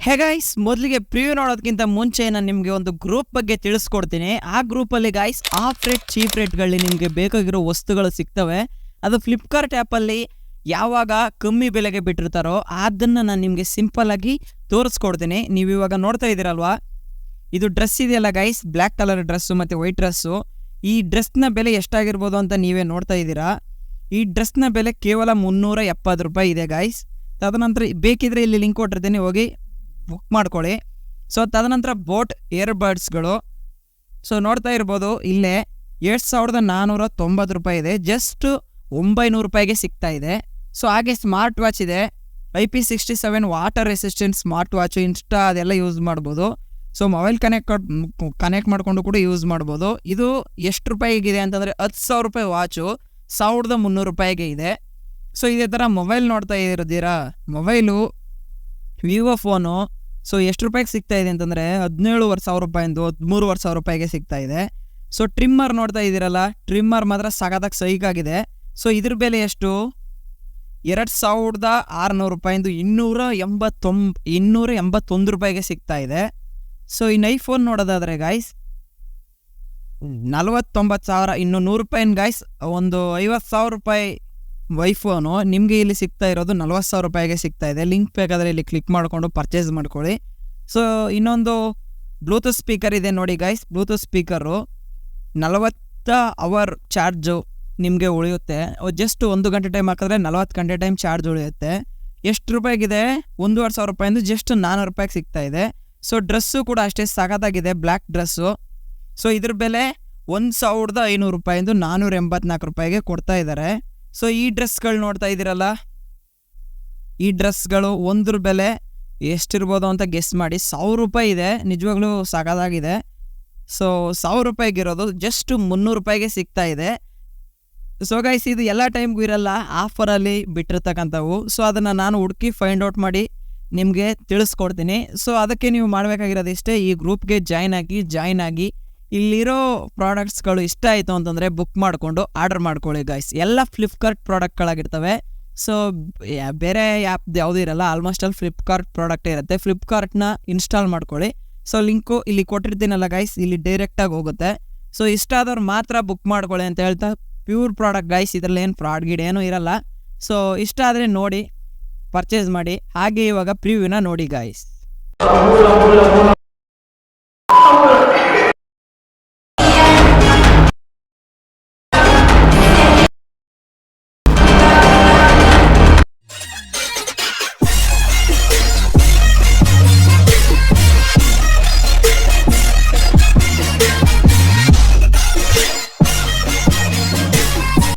Hey guys, ಮೊದಲಿಗೆ preview ನೋಡೋದಕ್ಕಿಂತ ಮುಂಚೆ ನಾನು ನಿಮಗೆ ಒಂದು ಗ್ರೂಪ್ ಬಗ್ಗೆ ತಿಳಿಸ್ಕೊಡ್ತೀನಿ. ಆ ಗ್ರೂಪಲ್ಲಿ ಗೈಸ್ ಆಫ್ ರೇಟ್ ಚೀಪ್ ರೇಟ್ಗಳಲ್ಲಿ ನಿಮಗೆ ಬೇಕಾಗಿರೋ ವಸ್ತುಗಳು ಸಿಗ್ತವೆ. ಅದು ಫ್ಲಿಪ್ಕಾರ್ಟ್ ಆ್ಯಪಲ್ಲಿ ಯಾವಾಗ ಕಮ್ಮಿ ಬೆಲೆಗೆ ಬಿಟ್ಟಿರ್ತಾರೋ ಅದನ್ನು ನಾನು ನಿಮಗೆ ಸಿಂಪಲ್ಲಾಗಿ ತೋರಿಸ್ಕೊಡ್ತೀನಿ. ನೀವು ಇವಾಗ ನೋಡ್ತಾ ಇದ್ದೀರಲ್ವಾ, ಇದು ಡ್ರೆಸ್ ಇದೆಯಲ್ಲ ಗೈಸ್, ಬ್ಲ್ಯಾಕ್ ಕಲರ್ ಡ್ರೆಸ್ಸು ಮತ್ತು ವೈಟ್ ಡ್ರೆಸ್ಸು. ಈ ಡ್ರೆಸ್ನ ಬೆಲೆ ಎಷ್ಟಾಗಿರ್ಬೋದು ಅಂತ ನೀವೇ ನೋಡ್ತಾ ಇದ್ದೀರಾ. ಈ ಡ್ರೆಸ್ನ ಬೆಲೆ ಕೇವಲ 370 ರೂಪಾಯಿ ಇದೆ ಗೈಸ್. ತದನಂತರ ಬೇಕಿದ್ರೆ ಇಲ್ಲಿ ಲಿಂಕ್ ಕೊಟ್ಟಿರ್ತೀನಿ, ಹೋಗಿ ಬುಕ್ ಮಾಡ್ಕೊಳ್ಳಿ. ಸೊ ತದನಂತರ ಬೋಟ್ ಇಯರ್ಬಡ್ಸ್ಗಳು ನೋಡ್ತಾ ಇರ್ಬೋದು, ಇಲ್ಲೇ 7490 ರೂಪಾಯಿ ಇದೆ, ಜಸ್ಟ್ 900 ರೂಪಾಯಿಗೆ ಸಿಗ್ತಾ ಇದೆ. ಸೊ ಹಾಗೆ ಸ್ಮಾರ್ಟ್ ವಾಚ್ ಇದೆ, IP67 water resistant smart watch. Insta ಅದೆಲ್ಲ ಯೂಸ್ ಮಾಡ್ಬೋದು. ಸೊ ಮೊಬೈಲ್ ಕನೆಕ್ಟ್ ಮಾಡಿಕೊಂಡು ಕೂಡ ಯೂಸ್ ಮಾಡ್ಬೋದು. ಇದು ಎಷ್ಟು ರೂಪಾಯಿಗಿದೆ ಅಂತಂದರೆ 10,000 ರೂಪಾಯಿ ವಾಚು 1300 ರೂಪಾಯಿಗೆ ಇದೆ. ಸೊ ಇದೇ ಥರ ಮೊಬೈಲ್ ನೋಡ್ತಾ ಇರೋದಿರಾ, ಮೊಬೈಲು ವಿವೋ ಫೋನು ಎಷ್ಟು ರೂಪಾಯಿಗೆ ಸಿಗ್ತಾ ಇದೆ ಅಂತಂದರೆ 17,500 ರೂಪಾಯಿಂದು 13,500 ರೂಪಾಯಿಗೆ ಸಿಗ್ತಾ ಇದೆ. ಸೊ ಟ್ರಿಮ್ಮರ್ ನೋಡ್ತಾ ಇದ್ದೀರಲ್ಲ, ಟ್ರಿಮ್ಮರ್ ಮಾತ್ರ ಸಖತ್ತಾಗಿ ಸೈಕಾಗಿದೆ. ಸೊ ಇದ್ರ ಬೆಲೆ ಎಷ್ಟು? 2,600 ರೂಪಾಯಿಂದು 281 ರೂಪಾಯಿಗೆ ಸಿಗ್ತಾ ಇದೆ. ಸೊ ಇನ್ನು ಐಫೋನ್ ನೋಡೋದಾದರೆ ಗಾಯ್ಸ್ 49,000, ಇನ್ನು 100 ರೂಪಾಯಿನ ಗಾಯ್ಸ್ ಒಂದು 50,000 ರೂಪಾಯಿ ಐಫೋನು ನಿಮಗೆ ಇಲ್ಲಿ ಸಿಗ್ತಾ ಇರೋದು 40,000 ರೂಪಾಯಿಗೆ ಸಿಗ್ತಾ ಇದೆ. ಲಿಂಕ್ ಬೇಕಾದರೆ ಇಲ್ಲಿ ಕ್ಲಿಕ್ ಮಾಡಿಕೊಂಡು ಪರ್ಚೇಸ್ ಮಾಡ್ಕೊಳ್ಳಿ. ಸೊ ಇನ್ನೊಂದು ಬ್ಲೂಟೂತ್ ಸ್ಪೀಕರ್ ಇದೆ ನೋಡಿ guys, Bluetooth speaker 40 hour charge ನಿಮಗೆ ಉಳಿಯುತ್ತೆ. ಜಸ್ಟ್ 1 ಗಂಟೆ ಟೈಮ್ ಹಾಕಿದ್ರೆ 40 ಗಂಟೆ ಟೈಮ್ ಚಾರ್ಜ್ ಉಳಿಯುತ್ತೆ. ಎಷ್ಟು ರೂಪಾಯಿಗಿದೆ? 1,500 ರೂಪಾಯಿಂದ ಜಸ್ಟ್ 400 ರೂಪಾಯಿಗೆ ಸಿಗ್ತಾ ಇದೆ. ಸೊ ಡ್ರೆಸ್ಸು ಕೂಡ ಅಷ್ಟೇ ಸಖತ್ತಾಗಿದೆ, ಬ್ಲ್ಯಾಕ್ ಡ್ರೆಸ್ಸು. ಸೊ ಇದ್ರ ಬೆಲೆ 1,500 ರೂಪಾಯಿಂದ 484 ರೂಪಾಯಿಗೆ ಕೊಡ್ತಾ ಇದ್ದಾರೆ. ಸೊ ಈ ಡ್ರೆಸ್ಗಳು ನೋಡ್ತಾ ಇದ್ದೀರಲ್ಲ, ಈ ಡ್ರೆಸ್ಗಳು ಒಂದ್ರ ಬೆಲೆ ಎಷ್ಟಿರ್ಬೋದು ಅಂತ ಗೆಸ್ ಮಾಡಿ. 1,000 ರೂಪಾಯಿ ಇದೆ, ನಿಜವಾಗ್ಲೂ ಸಖತ್ತಾಗಿದೆ. ಸೊ 1,000 ರೂಪಾಯಿಗಿರೋದು ಜಸ್ಟ್ 300 ರೂಪಾಯಿಗೆ ಸಿಗ್ತಾ ಇದೆ. ಸೊ ಗೈಸ್, ಇದು ಎಲ್ಲ ಟೈಮ್ಗೂ ಇರಲ್ಲ, ಆಫರಲ್ಲಿ ಬಿಟ್ಟಿರ್ತಕ್ಕಂಥವು. ಸೊ ಅದನ್ನು ನಾನು ಹುಡುಕಿ ಫೈಂಡ್ ಔಟ್ ಮಾಡಿ ನಿಮಗೆ ತಿಳಿಸ್ಕೊಡ್ತೀನಿ. ಸೊ ಅದಕ್ಕೆ ನೀವು ಮಾಡಬೇಕಾಗಿರೋದು ಇಷ್ಟೇ, ಈ ಗ್ರೂಪ್ಗೆ ಜಾಯ್ನ್ ಆಗಿ ಇಲ್ಲಿರೋ ಪ್ರಾಡಕ್ಟ್ಸ್ಗಳು ಇಷ್ಟ ಆಯಿತು ಅಂತಂದರೆ ಬುಕ್ ಮಾಡಿಕೊಂಡು ಆರ್ಡರ್ ಮಾಡ್ಕೊಳ್ಳಿ ಗೈಸ್. ಎಲ್ಲ ಫ್ಲಿಪ್ಕಾರ್ಟ್ ಪ್ರಾಡಕ್ಟ್ಗಳಾಗಿರ್ತವೆ. ಸೊ ಬೇರೆ ಆ್ಯಪ್ ಯಾವುದೂ ಇರಲ್ಲ, ಆಲ್ಮೋಸ್ಟ್ ಅಲ್ಲಿ ಫ್ಲಿಪ್ಕಾರ್ಟ್ ಪ್ರಾಡಕ್ಟೇ ಇರುತ್ತೆ. ಫ್ಲಿಪ್ಕಾರ್ಟ್ನ ಇನ್ಸ್ಟಾಲ್ ಮಾಡ್ಕೊಳ್ಳಿ. ಸೊ ಲಿಂಕು ಇಲ್ಲಿ ಕೊಟ್ಟಿರ್ತೀನಲ್ಲ ಗೈಸ್, ಇಲ್ಲಿ ಡೈರೆಕ್ಟಾಗಿ ಹೋಗುತ್ತೆ. ಸೊ ಇಷ್ಟ ಆದವ್ರು ಮಾತ್ರ ಬುಕ್ ಮಾಡ್ಕೊಳ್ಳಿ ಅಂತ ಹೇಳ್ತಾ, ಪ್ಯೂರ್ ಪ್ರಾಡಕ್ಟ್ ಗೈಸ್, ಇದರಲ್ಲಿ ಏನು ಫ್ರಾಡ್ ಗಿಡ್ ಏನೂ ಇರಲ್ಲ. ಸೊ ಇಷ್ಟ ಆದರೆ ನೋಡಿ ಪರ್ಚೇಸ್ ಮಾಡಿ. ಹಾಗೆ ಇವಾಗ ಪ್ರಿವ್ಯೂನ ನೋಡಿ ಗೈಸ್.